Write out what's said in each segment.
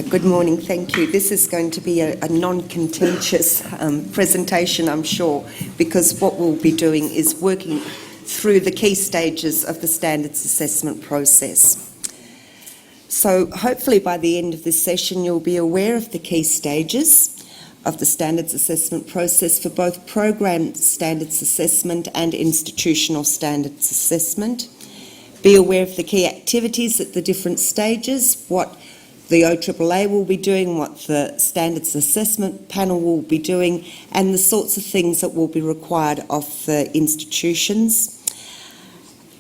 Good morning, thank you. This is going to be a non-contentious presentation, I'm sure, because what we'll be doing is working through the key stages of the standards assessment process. So hopefully by the end of this session you'll be aware of the key stages of the standards assessment process for both program standards assessment and institutional standards assessment. Be aware of the key activities at the different stages, what the OAAA will be doing, what the Standards Assessment Panel will be doing, and the sorts of things that will be required of the institutions,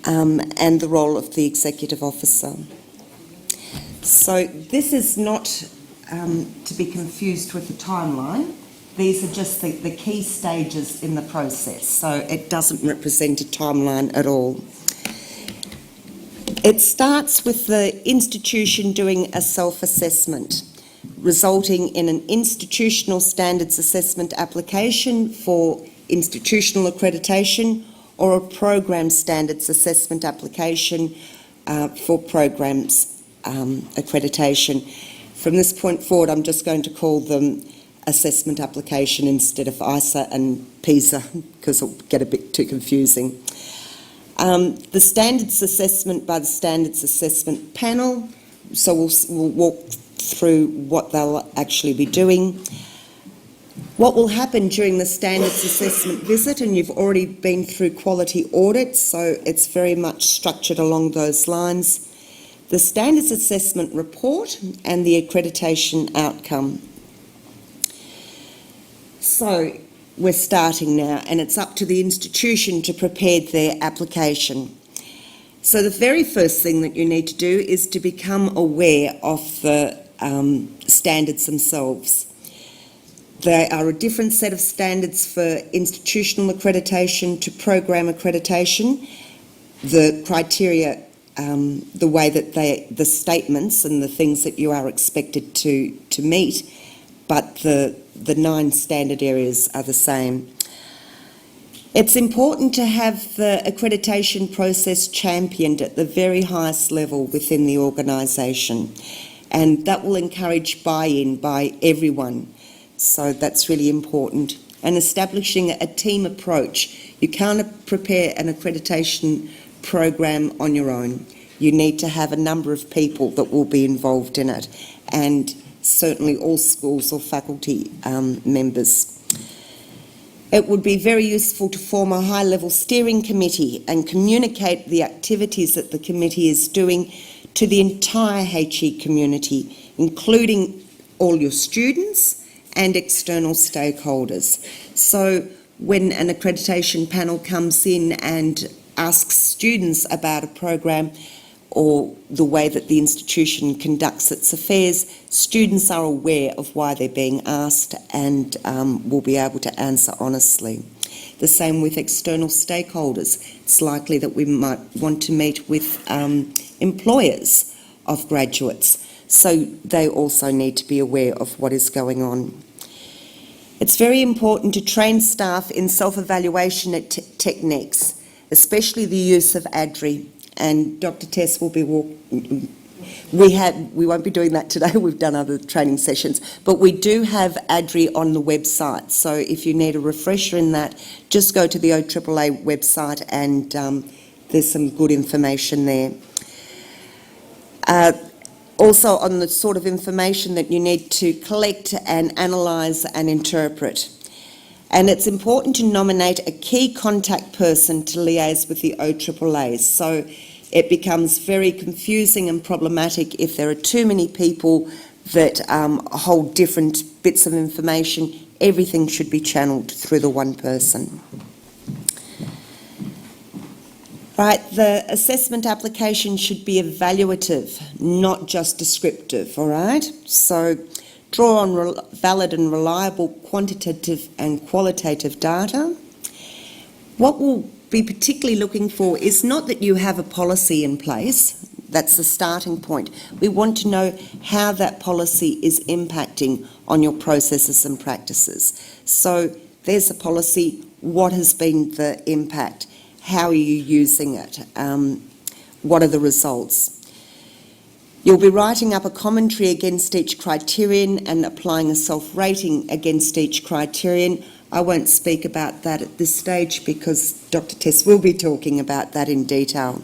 and the role of the Executive Officer. So this is not to be confused with the timeline. These are just the key stages in the process, so it doesn't represent a timeline at all. It starts with the institution doing a self-assessment, resulting in an institutional standards assessment application for institutional accreditation or a program standards assessment application for programs accreditation. From this point forward, I'm just going to call them assessment application instead of ISA and PISA because it'll get a bit too confusing. The standards assessment by the Standards Assessment Panel, so we'll walk through what they'll actually be doing. What will happen during the standards assessment visit, and you've already been through quality audits, so it's very much structured along those lines. The standards assessment report and the accreditation outcome. So we're starting now, and it's up to the institution to prepare their application. So the very first thing that you need to do is to become aware of the standards themselves. They are a different set of standards for institutional accreditation to program accreditation. The criteria, the way that the statements and the things that you are expected to meet, but the 9 standard areas are the same. It's important to have the accreditation process championed at the very highest level within the organisation, and that will encourage buy-in by everyone. So that's really important. And establishing a team approach. You can't prepare an accreditation program on your own. You need to have a number of people that will be involved in it, and certainly all schools or faculty members. It would be very useful to form a high-level steering committee and communicate the activities that the committee is doing to the entire HE community, including all your students and external stakeholders. So when an accreditation panel comes in and asks students about a program, or the way that the institution conducts its affairs, students are aware of why they're being asked and will be able to answer honestly. The same with external stakeholders. It's likely that we might want to meet with employers of graduates, so they also need to be aware of what is going on. It's very important to train staff in self-evaluation techniques, especially the use of ADRI. And Dr. Tess will be we won't be doing that today, we've done other training sessions, but we do have ADRI on the website, so if you need a refresher in that, just go to the OAAA website and there's some good information there. Also on the sort of information that you need to collect and analyse and interpret. And it's important to nominate a key contact person to liaise with the OAAA. So it becomes very confusing and problematic if there are too many people that hold different bits of information. Everything should be channelled through the one person. Right, the assessment application should be evaluative, not just descriptive, all right? So draw on valid and reliable quantitative and qualitative data. What we'll be particularly looking for is not that you have a policy in place, that's the starting point. We want to know how that policy is impacting on your processes and practices. So there's a policy, what has been the impact? How are you using it? What are the results? You'll be writing up a commentary against each criterion and applying a self-rating against each criterion. I won't speak about that at this stage because Dr. Tess will be talking about that in detail.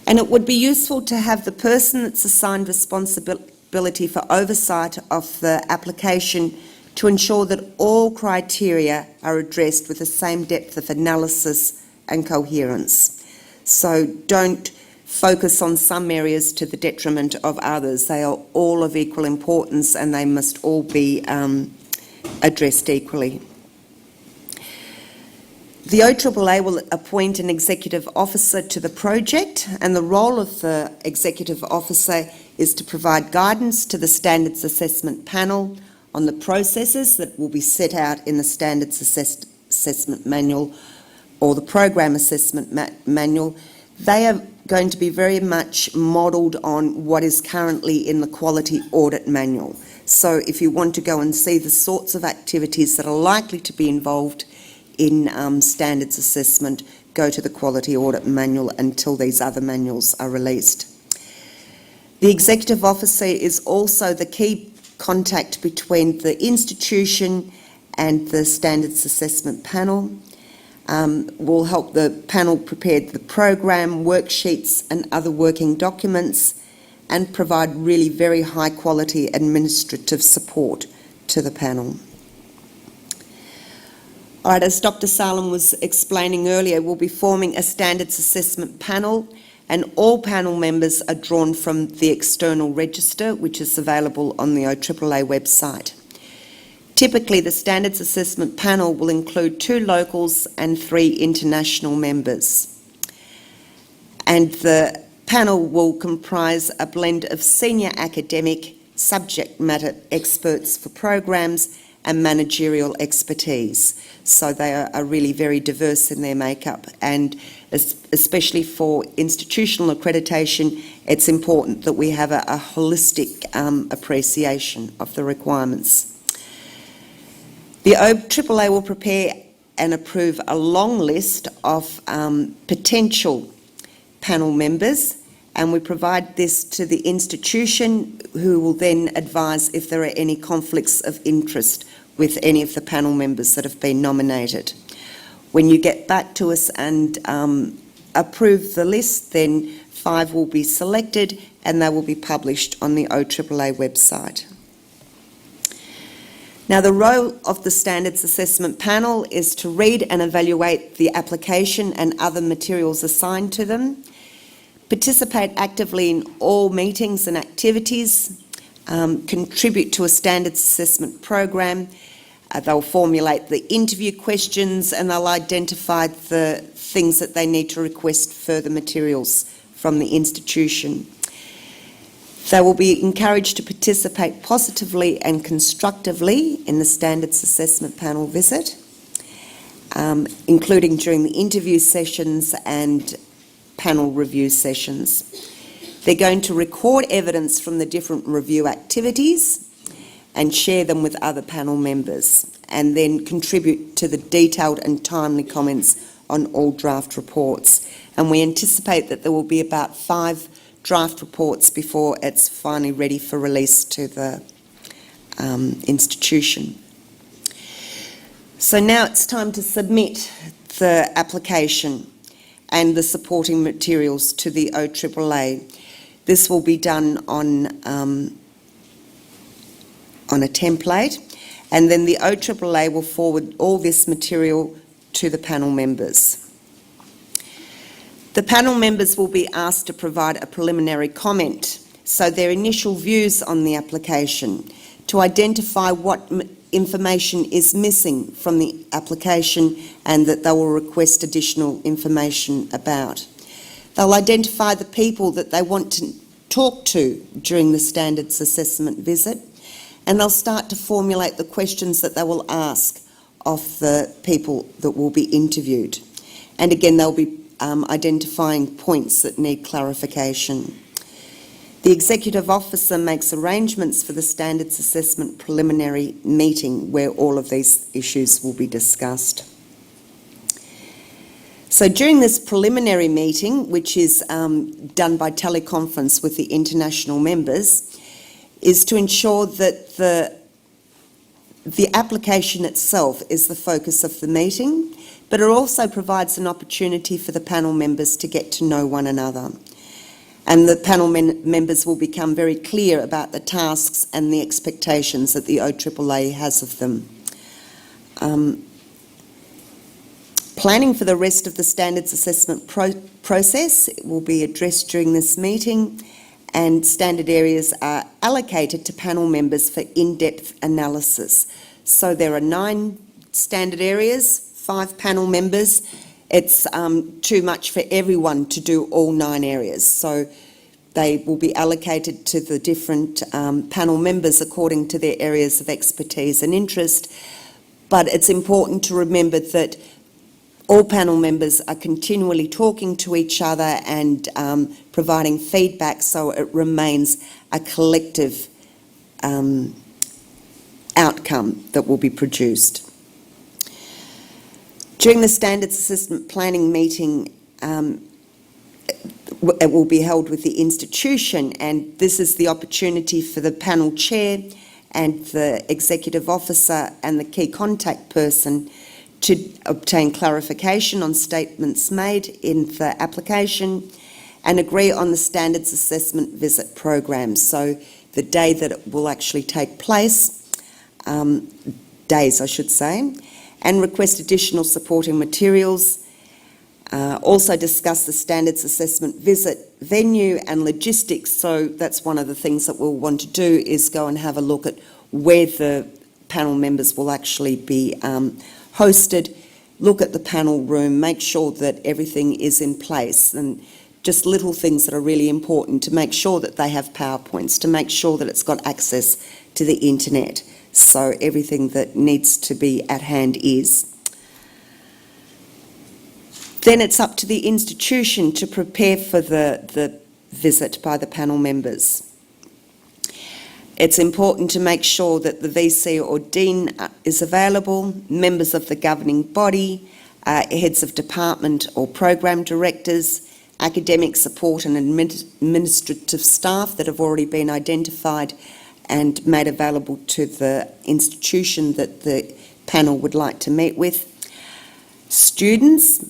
And it would be useful to have the person that's assigned responsibility for oversight of the application to ensure that all criteria are addressed with the same depth of analysis and coherence. So don't focus on some areas to the detriment of others. They are all of equal importance and they must all be addressed equally. The OAAA will appoint an executive officer to the project, and the role of the executive officer is to provide guidance to the Standards Assessment Panel on the processes that will be set out in the Standards Assessment Manual or the Program Assessment Manual. They are going to be very much modelled on what is currently in the Quality Audit Manual. So if you want to go and see the sorts of activities that are likely to be involved in standards assessment, go to the Quality Audit Manual until these other manuals are released. The Executive Officer is also the key contact between the institution and the Standards Assessment Panel. Will help the panel prepare the program, worksheets and other working documents and provide really very high quality administrative support to the panel. All right, as Dr. Salem was explaining earlier, we'll be forming a standards assessment panel, and all panel members are drawn from the external register, which is available on the OAAA website. Typically, the standards assessment panel will include 2 locals and 3 international members. And the panel will comprise a blend of senior academic, subject matter experts for programs and managerial expertise. So they are really very diverse in their makeup, and especially for institutional accreditation, it's important that we have a holistic appreciation of the requirements. The OAAA will prepare and approve a long list of potential panel members, and we provide this to the institution, who will then advise if there are any conflicts of interest with any of the panel members that have been nominated. When you get back to us and approve the list, then 5 will be selected and they will be published on the OAAA website. Now, the role of the Standards Assessment Panel is to read and evaluate the application and other materials assigned to them, participate actively in all meetings and activities, contribute to a standards assessment program. They'll formulate the interview questions and they'll identify the things that they need to request further materials from the institution. They will be encouraged to participate positively and constructively in the Standards Assessment Panel visit, including during the interview sessions and panel review sessions. They're going to record evidence from the different review activities and share them with other panel members, and then contribute to the detailed and timely comments on all draft reports. And we anticipate that there will be about 5 draft reports before it's finally ready for release to the institution. So now it's time to submit the application and the supporting materials to the OAAA. This will be done on a template, and then the OAAA will forward all this material to the panel members. The panel members will be asked to provide a preliminary comment, so their initial views on the application, to identify what information is missing from the application and that they will request additional information about. They'll identify the people that they want to talk to during the standards assessment visit, and they'll start to formulate the questions that they will ask of the people that will be interviewed. And again, they'll be identifying points that need clarification. The Executive Officer makes arrangements for the Standards Assessment preliminary meeting where all of these issues will be discussed. So during this preliminary meeting, which is done by teleconference with the international members, is to ensure that the application itself is the focus of the meeting, but it also provides an opportunity for the panel members to get to know one another. And the panel members will become very clear about the tasks and the expectations that the OAAA has of them. Planning for the rest of the standards assessment process will be addressed during this meeting, and standard areas are allocated to panel members for in-depth analysis. So there are 9 standard areas, 5 panel members. It's too much for everyone to do all 9 areas. So they will be allocated to the different panel members according to their areas of expertise and interest. But it's important to remember that all panel members are continually talking to each other and providing feedback, so it remains a collective outcome that will be produced. During the Standards Assessment Planning meeting, it will be held with the institution, and this is the opportunity for the panel chair and the executive officer and the key contact person to obtain clarification on statements made in the application and agree on the standards assessment visit program. So the day that it will actually take place, days I should say, and request additional supporting materials. Also discuss the standards assessment visit venue and logistics. So that's one of the things that we'll want to do, is go and have a look at where the panel members will actually be hosted, look at the panel room, make sure that everything is in place, and just little things that are really important, to make sure that they have PowerPoints, to make sure that it's got access to the internet, so everything that needs to be at hand is. Then it's up to the institution to prepare for the visit by the panel members. It's important to make sure that the VC or Dean is available, members of the governing body, heads of department or program directors, academic support and administrative staff that have already been identified and made available to the institution that the panel would like to meet with. Students,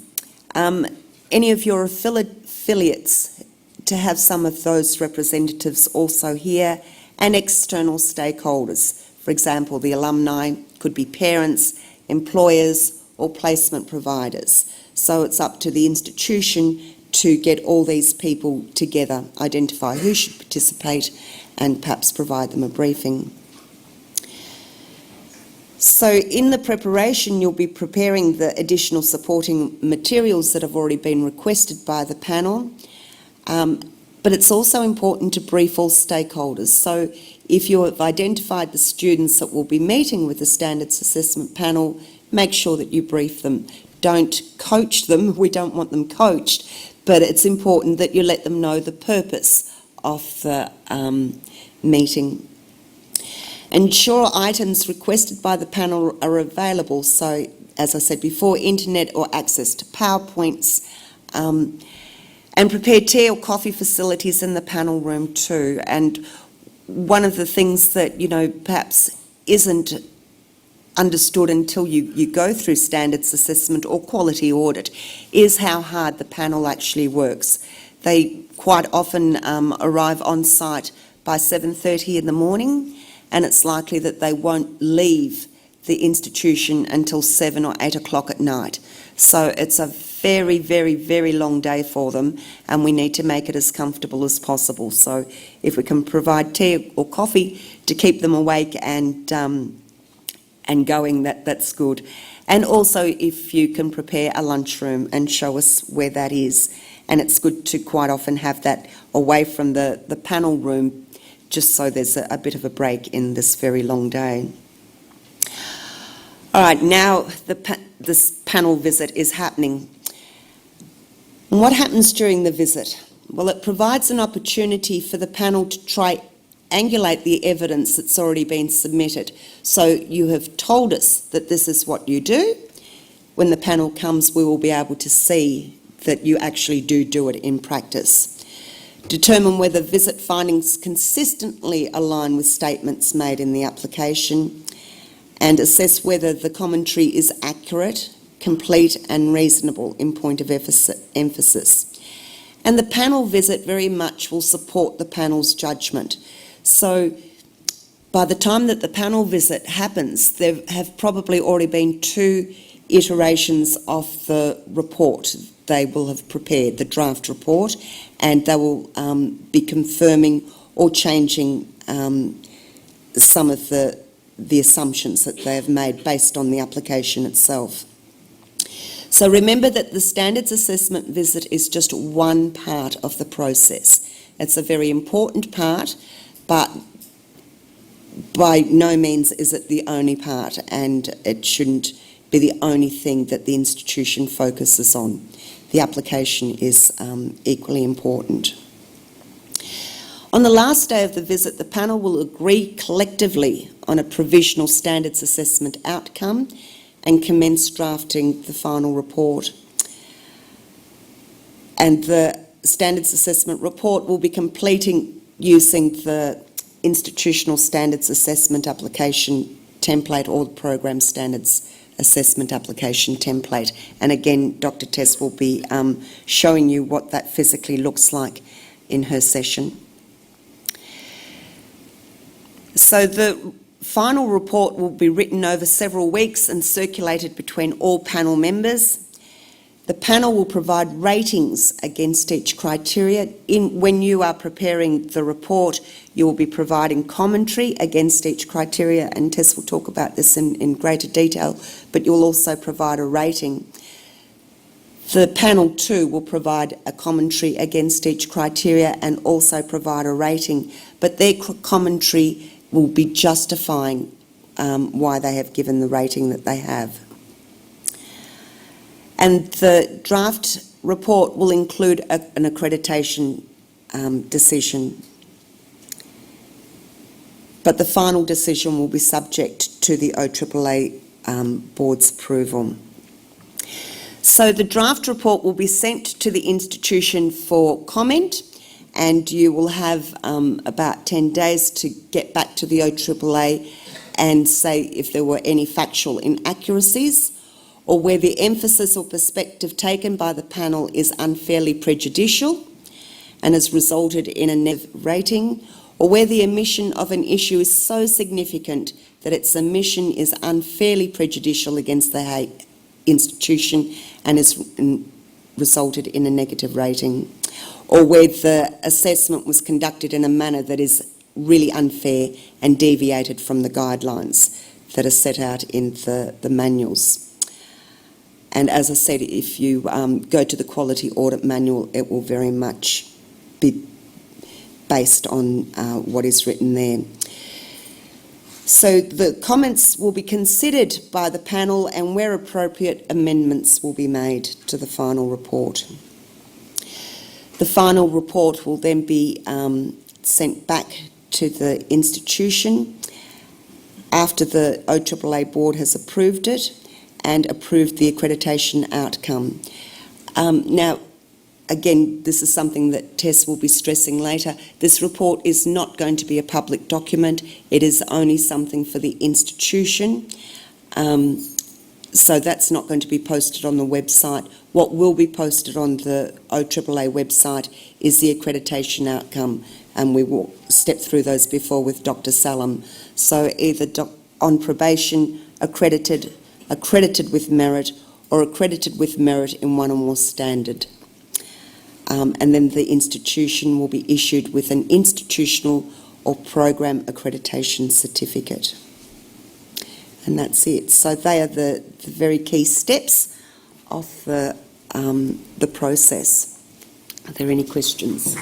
any of your affiliates, to have some of those representatives also here, and external stakeholders. For example, the alumni could be parents, employers, or placement providers. So it's up to the institution to get all these people together, identify who should participate, and perhaps provide them a briefing. So in the preparation, you'll be preparing the additional supporting materials that have already been requested by the panel. But it's also important to brief all stakeholders. So if you have identified the students that will be meeting with the Standards Assessment Panel, make sure that you brief them. Don't coach them, we don't want them coached, but it's important that you let them know the purpose of the meeting. Ensure items requested by the panel are available, so as I said before, internet or access to PowerPoints, and prepare tea or coffee facilities in the panel room too. And one of the things that, perhaps isn't understood until you go through standards assessment or quality audit is how hard the panel actually works. They quite often arrive on site by 7:30 in the morning, and it's likely that they won't leave the institution until 7 or 8 o'clock at night. So it's a very, very, very long day for them, and we need to make it as comfortable as possible. So if we can provide tea or coffee to keep them awake and going, that's good. And also if you can prepare a lunchroom and show us where that is. And it's good to quite often have that away from the panel room, just so there's a bit of a break in this very long day. All right, now this panel visit is happening. And what happens during the visit? Well, it provides an opportunity for the panel to triangulate the evidence that's already been submitted. So you have told us that this is what you do. when the panel comes, we will be able to see that you actually do it in practice. Determine whether visit findings consistently align with statements made in the application, and assess whether the commentary is accurate, complete and reasonable in point of emphasis. And the panel visit very much will support the panel's judgment. So by the time that the panel visit happens, there have probably already been 2 iterations of the report they will have prepared, the draft report, and they will be confirming or changing some of the assumptions that they have made based on the application itself. So remember that the standards assessment visit is just one part of the process. It's a very important part, but by no means is it the only part, and it shouldn't be the only thing that the institution focuses on. The application is equally important. On the last day of the visit, the panel will agree collectively on a provisional standards assessment outcome and commence drafting the final report. And the standards assessment report will be completing using the institutional standards assessment application template or the program standards assessment application template. And again, Dr. Tess will be showing you what that physically looks like in her session. So the final report will be written over several weeks and circulated between all panel members. The panel will provide ratings against each criteria. When you are preparing the report, you will be providing commentary against each criteria, and Tess will talk about this in greater detail, but you'll also provide a rating. The panel too will provide a commentary against each criteria and also provide a rating, but their commentary will be justifying why they have given the rating that they have. And the draft report will include an accreditation decision, but the final decision will be subject to the OAAA board's approval. So the draft report will be sent to the institution for comment, and you will have about 10 days to get back to the OAAA and say if there were any factual inaccuracies or where the emphasis or perspective taken by the panel is unfairly prejudicial and has resulted in a negative rating, or where the omission of an issue is so significant that its omission is unfairly prejudicial against the institution and has resulted in a negative rating, or where the assessment was conducted in a manner that is really unfair and deviated from the guidelines that are set out in the manuals. And as I said, if you go to the Quality Audit Manual, it will very much be based on what is written there. So the comments will be considered by the panel, and where appropriate, amendments will be made to the final report. The final report will then be sent back to the institution after the OAAA board has approved it and approved the accreditation outcome. Now, again, this is something that Tess will be stressing later. This report is not going to be a public document. It is only something for the institution. So that's not going to be posted on the website. What will be posted on the OAAA website is the accreditation outcome, and we will step through those before with Dr. Salam. So either on probation, accredited with merit, or accredited with merit in one or more standard. And then the institution will be issued with an institutional or program accreditation certificate. And that's it. So they are the very key steps of the process. Are there any questions?